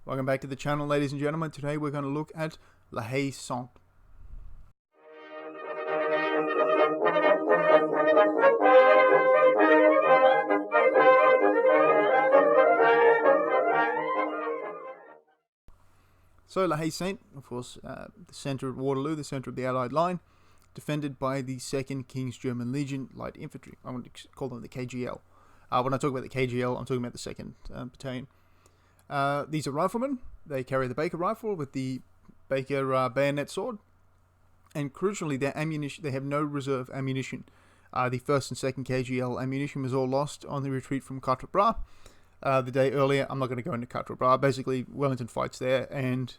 Welcome back to the channel, ladies and gentlemen. Today we're going to look at La Haye Sainte. So La Haye Sainte, of course, the centre of Waterloo, the centre of the Allied line, defended by the 2nd King's German Legion Light Infantry. I want to call them the KGL. When I talk about the KGL, I'm talking about the 2nd Battalion. These are riflemen. They carry the Baker rifle with the Baker bayonet sword. And crucially, their ammunition, they have no reserve ammunition. The 1st and 2nd KGL ammunition was all lost on the retreat from Quatre Bras. The day earlier, I'm not going to go into Quatre Bras. Basically, Wellington fights there, and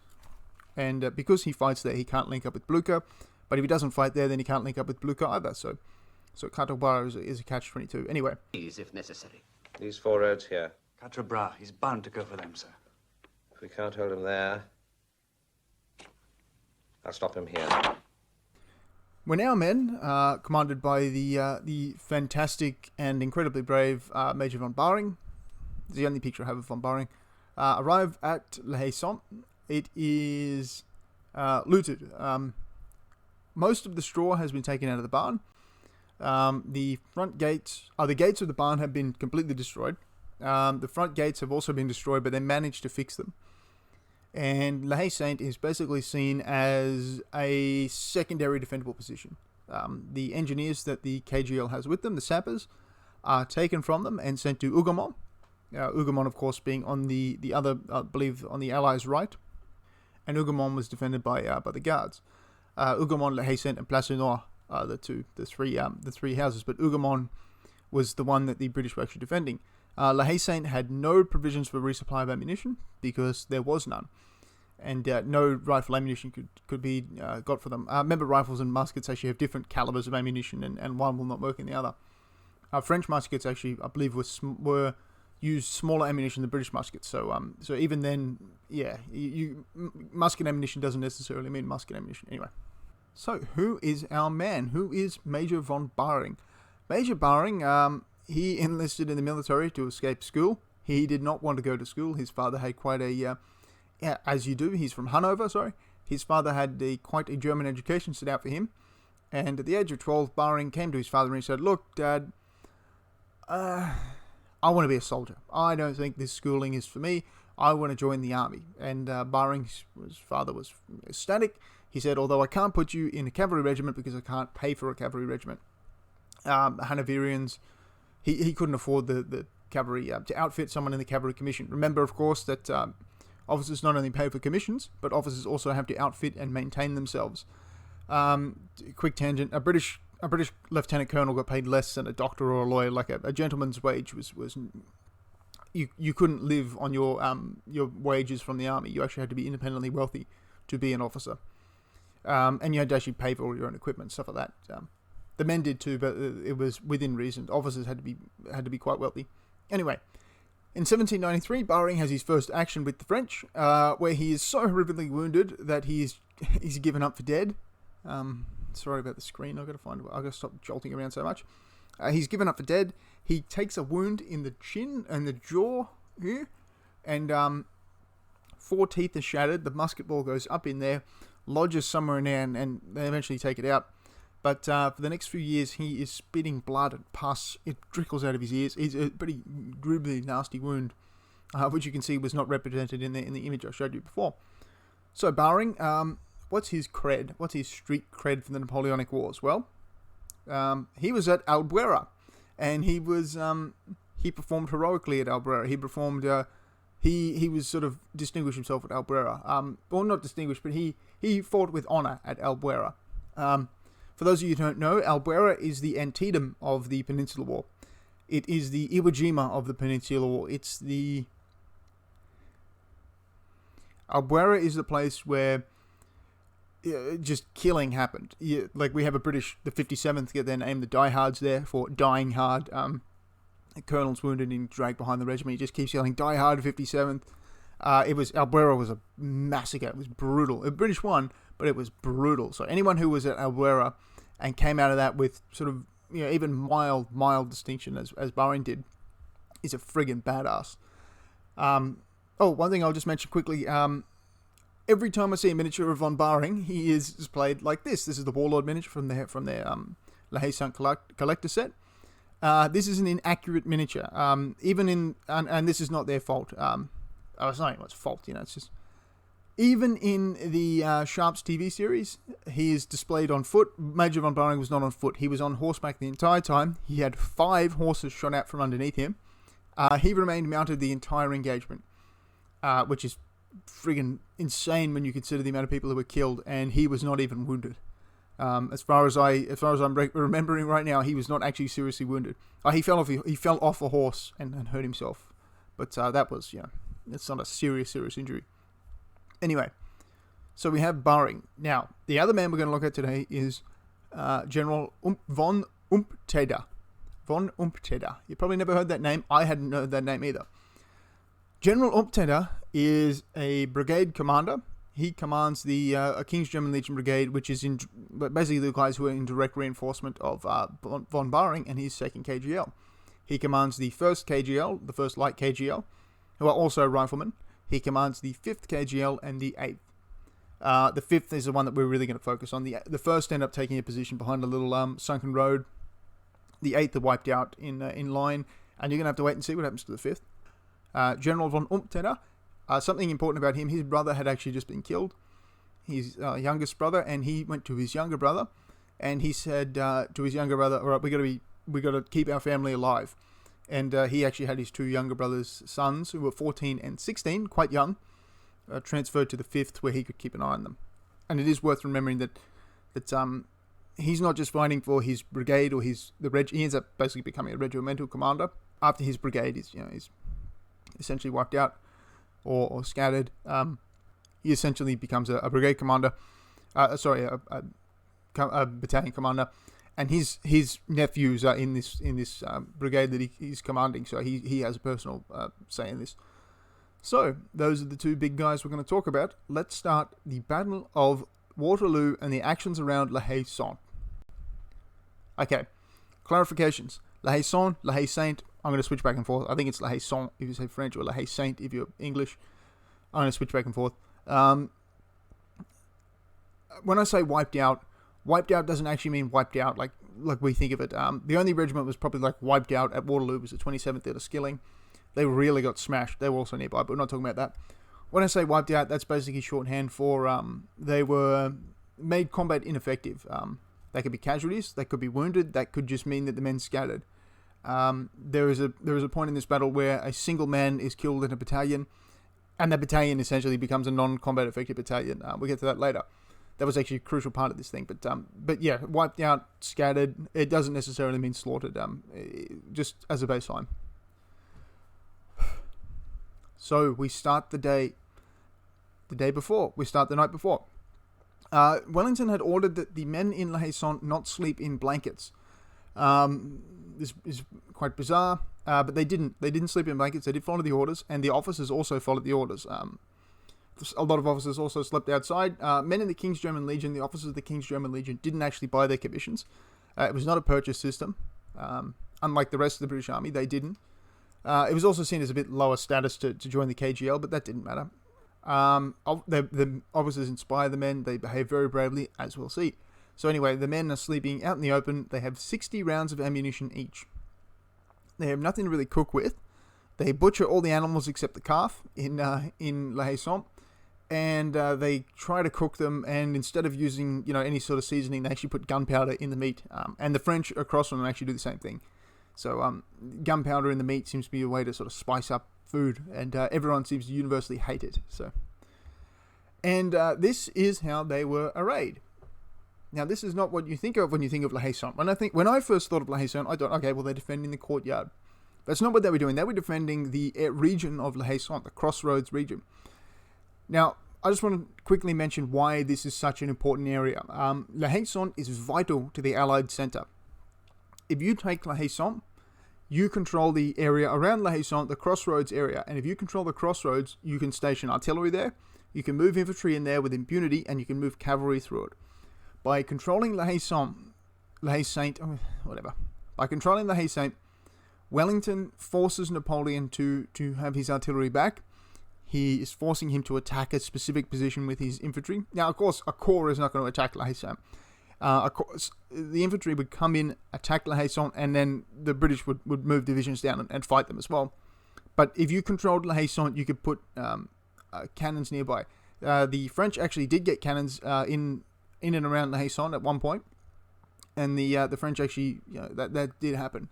because he fights there, he can't link up with Blucher. But if he doesn't fight there, then he can't link up with Blucher either. So Quatre Bras is a catch-22. Anyway. If necessary. These 4 roads here. Quatre Bras, he's bound to go for them, sir. If we can't hold him there, I'll stop him here. When our men, commanded by the fantastic and incredibly brave Major von Baring, the only picture I have of von Baring, arrive at La Haye Sainte, it is looted. Most of the straw has been taken out of the barn. The front gates, the gates of the barn have been completely destroyed. The front gates have also been destroyed, but they managed to fix them. And La Haye Sainte is basically seen as a secondary defendable position. The engineers that the KGL has with them, the sappers, are taken from them and sent to Hougoumont. Hougoumont, of course, being on the other, I believe, on the Allies' right. And Hougoumont was defended by the Guards. Hougoumont, La Haye Sainte, and Place du Nord are the three houses. But Hougoumont was the one that the British were actually defending. La Haye Sainte had no provisions for resupply of ammunition because there was none, and no rifle ammunition could be got for them. Remember, rifles and muskets actually have different calibers of ammunition, and one will not work in the other. French muskets actually, I believe, were used smaller ammunition than British muskets. So even then, yeah, musket ammunition doesn't necessarily mean musket ammunition. Anyway, so who is our man? Who is Major von Baring? Major Baring, he enlisted in the military to escape school. He did not want to go to school. His father had quite a, as you do, he's from Hanover, sorry. His father had quite a German education set out for him. And at the age of 12, Baring came to his father and he said, "Look, Dad, I want to be a soldier. I don't think this schooling is for me. I want to join the army." And Baring's father was ecstatic. He said, "Although I can't put you in a cavalry regiment because I can't pay for a cavalry regiment." Hanoverians, he couldn't afford the cavalry to outfit someone in the cavalry commission. Remember, of course, that officers not only pay for commissions, but officers also have to outfit and maintain themselves. Quick tangent: a British lieutenant colonel got paid less than a doctor or a lawyer. Like a gentleman's wage was you couldn't live on your wages from the army. You actually had to be independently wealthy to be an officer, and you had to actually pay for all your own equipment, stuff like that. The men did too, but it was within reason. Officers had to be quite wealthy. Anyway, in 1793, Baring has his first action with the French, where he is so horrifically wounded that he's given up for dead. Sorry about the screen. I've got to stop jolting around so much. He's given up for dead. He takes a wound in the chin and the jaw here, and 4 teeth are shattered. The musket ball goes up in there, lodges somewhere in there, and they eventually take it out. But for the next few years, he is spitting blood and pus. It trickles out of his ears. It's a pretty gruesomely nasty wound, which you can see was not represented in the image I showed you before. So Baring, what's his cred? What's his street cred for the Napoleonic Wars? Well, he was at Albuera, and he performed heroically at Albuera. He performed. He was sort of distinguished himself at Albuera. Well, not distinguished, but he fought with honor at Albuera. For those of you who don't know, Albuera is the Antietam of the Peninsular War. It is the Iwo Jima of the Peninsular War. Albuera is the place where just killing happened. Like, we have the 57th get their name, the diehards there, for dying hard. The colonel's wounded and dragged behind the regiment. He just keeps yelling, "Die hard, 57th." Albuera was a massacre. It was brutal. The British won, but it was brutal. So anyone who was at Albuera and came out of that with sort of, even mild distinction, as Baring did, is a friggin' badass. Oh, one thing I'll just mention quickly. Every time I see a miniature of von Baring, he is displayed like this. This is the Warlord miniature from their La Haye Saint collector set. This is an inaccurate miniature. Even in and this is not their fault. It's not anyone's fault. It's just even in the Sharps TV series, he is displayed on foot. Major von Baring was not on foot. He was on horseback the entire time. He had 5 horses shot out from underneath him. He remained mounted the entire engagement, which is friggin' insane when you consider the amount of people who were killed, and he was not even wounded. As far as I'm remembering right now, he was not actually seriously wounded. He fell off a horse and hurt himself, but that was it's not a serious injury. Anyway, so we have Baring. Now, the other man we're going to look at today is General von Umpteda. Von Umpteda. You probably never heard that name. I hadn't heard that name either. General Umpteda is a brigade commander. He commands the King's German Legion Brigade, which is basically the guys who are in direct reinforcement of von Baring and his 2nd KGL. He commands the 1st KGL, the 1st Light KGL, who are also riflemen. He commands the 5th KGL and the 8th. The 5th is the one that we're really going to focus on. The 1st end up taking a position behind a little sunken road. The 8th are wiped out in line, and you're going to have to wait and see what happens to the 5th. General von Umpteda, something important about him, his brother had actually just been killed. His youngest brother, and he went to his younger brother, and he said to his younger brother, all right, we got to keep our family alive. And he actually had his 2 younger brothers' sons, who were 14 and 16, quite young, transferred to the 5th, where he could keep an eye on them. And it is worth remembering that he's not just fighting for his brigade or he ends up basically becoming a regimental commander after his brigade is essentially wiped out or scattered. He essentially becomes a brigade commander. A battalion commander. And his nephews are in this brigade that he's commanding, so he has a personal say in this. So, those are the 2 big guys we're going to talk about. Let's start the Battle of Waterloo and the actions around La Haye Saint. Okay, clarifications. La Haye Saint, La Haye Saint. I'm going to switch back and forth. I think it's La Haye Saint if you say French, or La Haye Saint if you're English. I'm going to switch back and forth. When I say wiped out doesn't actually mean wiped out like we think of it. The only regiment was probably wiped out at Waterloo was the 27th at Skilling. They really got smashed. They were also nearby, but we're not talking about that. When I say wiped out, that's basically shorthand for they were made combat ineffective. They could be casualties, they could be wounded, that could just mean that the men scattered. There is a point in this battle where a single man is killed in a battalion, and that battalion essentially becomes a non-combat effective battalion. We'll get to that later. That was actually a crucial part of this thing. But yeah, wiped out, scattered, it doesn't necessarily mean slaughtered, just as a baseline. So we start the day before. We start the night before. Wellington had ordered that the men in La Haye Saint not sleep in blankets. This is quite bizarre, but they didn't. They didn't sleep in blankets. They did follow the orders, and the officers also followed the orders. A lot of officers also slept outside. Men in the King's German Legion, the officers of the King's German Legion, didn't actually buy their commissions. It was not a purchase system. Unlike the rest of the British Army, they didn't. It was also seen as a bit lower status to join the KGL, but that didn't matter. The officers inspire the men. They behave very bravely, as we'll see. So anyway, the men are sleeping out in the open. They have 60 rounds of ammunition each. They have nothing to really cook with. They butcher all the animals except the calf in La Haye Saint. And they try to cook them, and instead of using any sort of seasoning, they actually put gunpowder in the meat. And the French across from them actually do the same thing. So gunpowder in the meat seems to be a way to sort of spice up food, and everyone seems to universally hate it. And this is how they were arrayed. Now, this is not what you think of when you think of La Haye Saint. When I first thought of La Haye Saint, I thought, okay, well, they're defending the courtyard. That's not what they were doing. They were defending the region of La Haye Saint, the Crossroads region. Now, I just want to quickly mention why this is such an important area. La Haye Saint is vital to the Allied centre. If you take La Haye Saint, you control the area around La Haye Saint, the Crossroads area. And if you control the Crossroads, you can station artillery there, you can move infantry in there with impunity, and you can move cavalry through it. By controlling by controlling La Haye Saint, Wellington forces Napoleon to have his artillery back. he is forcing him to attack a specific position with his infantry. Now, of course, a corps is not going to attack La Haye Sainte. Of course, the infantry would come in, attack La Haye Sainte, and then the British would move divisions down and fight them as well. But if you controlled La Haye Sainte, you could put cannons nearby. The French actually did get cannons in and around La Haye Sainte at one point, and the French actually, that did happen.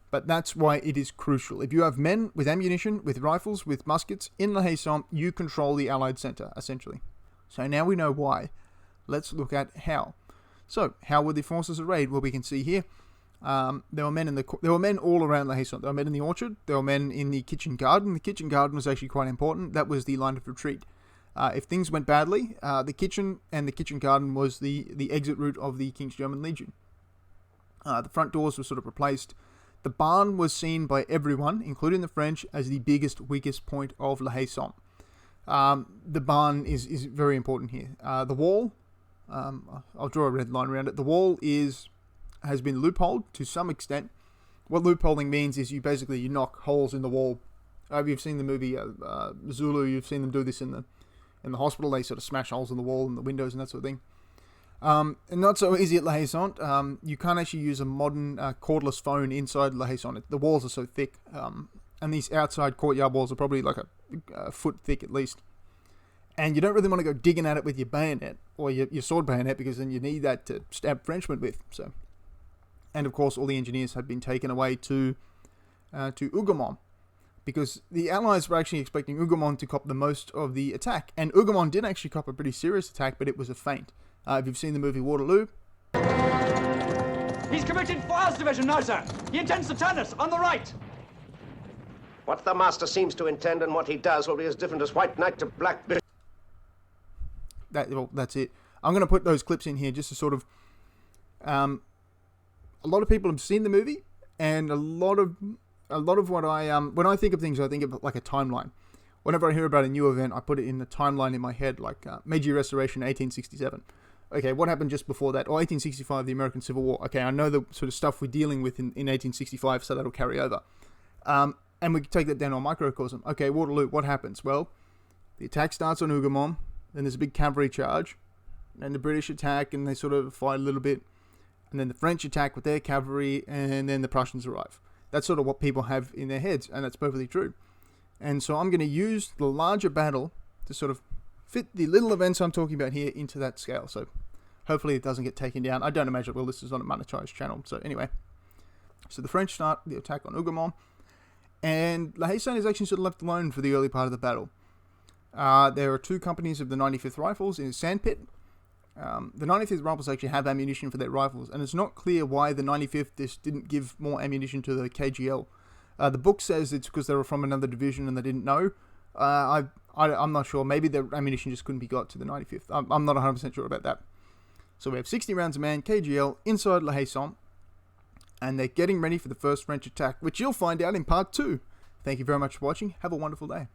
But that's why it is crucial. If you have men with ammunition, with rifles, with muskets in La Haye Sainte, you control the Allied centre, essentially. So now we know why. Let's look at how. So, how were the forces arrayed? Well, we can see here, there were men all around La Haye Sainte. There were men in the orchard. There were men in the kitchen garden. The kitchen garden was actually quite important. That was the line of retreat. If things went badly, the kitchen and the kitchen garden was the exit route of the King's German Legion. The front doors were sort of replaced. The barn was seen by everyone, including the French, as the biggest, weakest point of La Haye Sainte. The barn is very important here. The wall, I'll draw a red line around it. The wall has been loopholed to some extent. What loopholing means is you knock holes in the wall. You've seen the movie Zulu. You've seen them do this in the hospital. They sort of smash holes in the wall and the windows and that sort of thing. And not so easy at La Haye Sainte. You can't actually use a modern cordless phone inside La Haye Sainte. The walls are so thick, and these outside courtyard walls are probably like a foot thick at least. And you don't really want to go digging at it with your bayonet or your sword bayonet, because then you need that to stab Frenchmen with. So, and of course, all the engineers had been taken away to Hougoumont, because the Allies were actually expecting Hougoumont to cop the most of the attack, and Hougoumont did actually cop a pretty serious attack, but it was a feint. If you've seen the movie Waterloo. He's committed Foyle's division now, sir. He intends to turn us on the right. What the master seems to intend and what he does will be as different as White Knight to Black Bishop. That's it. I'm going to put those clips in here just to sort of... a lot of people have seen the movie, and a lot of what when I think of things, I think of like a timeline. Whenever I hear about a new event, I put it in the timeline in my head, like Meiji Restoration, 1867. Okay, what happened just before that? 1865, the American Civil War. Okay, I know the sort of stuff we're dealing with in 1865, so that'll carry over. And we can take that down on microcosm. Okay, Waterloo, what happens? Well, the attack starts on Hougoumont, then there's a big cavalry charge, and the British attack, and they sort of fight a little bit, and then the French attack with their cavalry, and then the Prussians arrive. That's sort of what people have in their heads, and that's perfectly true. And so I'm going to use the larger battle to sort of fit the little events I'm talking about here into that scale. So hopefully it doesn't get taken down. I don't imagine it will. This is not a monetized channel. So anyway, so the French start the attack on Hougoumont, and La Haye Sainte is actually sort of left alone for the early part of the battle. There are two companies of the 95th Rifles in a sandpit. The 95th Rifles actually have ammunition for their rifles, and it's not clear why the 95th just didn't give more ammunition to the KGL. The book says it's because they were from another division and they didn't know. I'm not sure. Maybe their ammunition just couldn't be got to the 95th. I'm not 100% sure about that. So we have 60 rounds a man, KGL, inside La Haye Sainte, and they're getting ready for the first French attack, which you'll find out in part 2. Thank you very much for watching. Have a wonderful day.